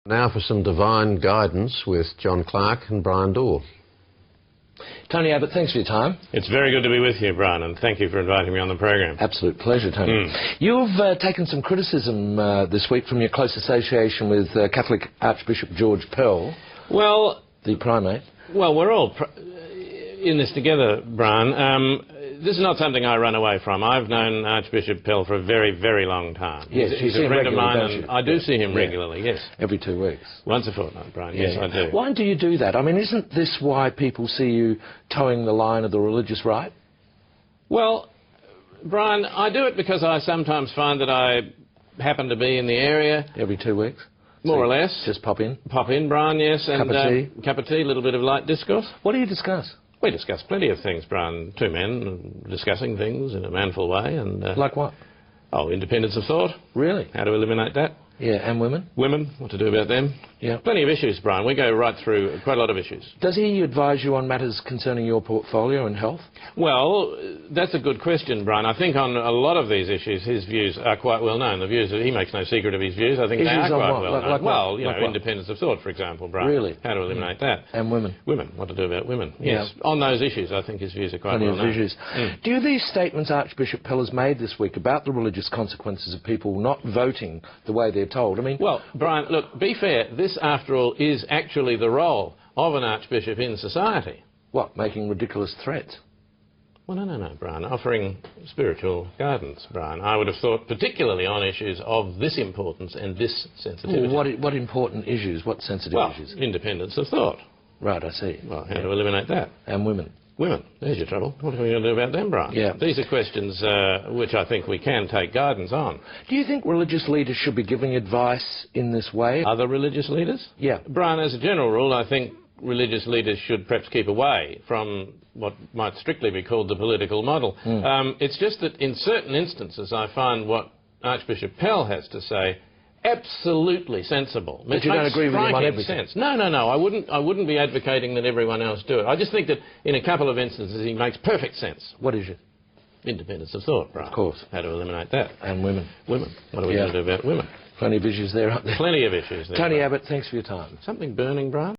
Now for some divine guidance with John Clarke and Dawe. Tony Abbott, thanks for your time. It's very good to be with you, Brian, and thank you for inviting me on the program. Absolute pleasure, Tony. You've taken some criticism this week from your close association with Catholic Archbishop George Pell, Well, the primate. well, we're all in this together, Brian. This is not something I run away from. I've known Archbishop Pell for a very, very long time. Yes, he's a friend of mine, and I do see him regularly, yes. Every 2 weeks. Once a fortnight, Brian, yes, I do. Why do you do that? I mean, isn't this why people see you towing the line of the religious right? Well, Brian, I do it because I sometimes find that I happen to be in the area. Every 2 weeks? More or less. Just pop in? Pop in, Brian, yes. And, cup of tea? A little bit of light discourse. What do you discuss? We discuss plenty of things, Brian. Two men discussing things in a manful way. And like what? Oh, independence of thought. Really? How to eliminate that. Yeah, and women? Women, what to do about them. Yeah. Plenty of issues, Brian. We go right through quite a lot of issues. Does he advise you on matters concerning your portfolio and health? Well, that's a good question, Brian. I think on a lot of these issues, his views are quite well known. The views, he makes no secret of his views. I think they are quite well known. Well, you know, independence of thought, for example, Brian. Really? How to eliminate that. And women? Women, what to do about women. Yes. On those issues, I think his views are quite well known. Issues. Do these statements Archbishop Pell has made this week about the religious consequences of people not voting the way they're told? I mean, well, Brian, look, be fair. This, after all, is actually the role of an archbishop in society. What, making ridiculous threats? Well, no, Brian. Offering spiritual guidance, Brian. I would have thought, particularly on issues of this importance and this sensitivity. Well, what important issues? What sensitive issues? Independence of thought. Right, I see. Well, how to eliminate that? And women. Women, there's your trouble. What are we going to do about them, Brian? Yeah. These are questions which I think we can take guidance on. Do you think religious leaders should be giving advice in this way? Other religious leaders? Yeah. Brian, as a general rule, I think religious leaders should perhaps keep away from what might strictly be called the political model. It's just that in certain instances I find what Archbishop Pell has to say absolutely sensible. But you don't agree with him on everything? No. I wouldn't be advocating that everyone else do it. I just think that in a couple of instances he makes perfect sense. What is it? Independence of thought, Brian. Of course. How to eliminate that. And women. Women. What are we going to do about women? Plenty of issues there, aren't there? Plenty of issues there. Tony Abbott, thanks for your time. Something burning, Brian?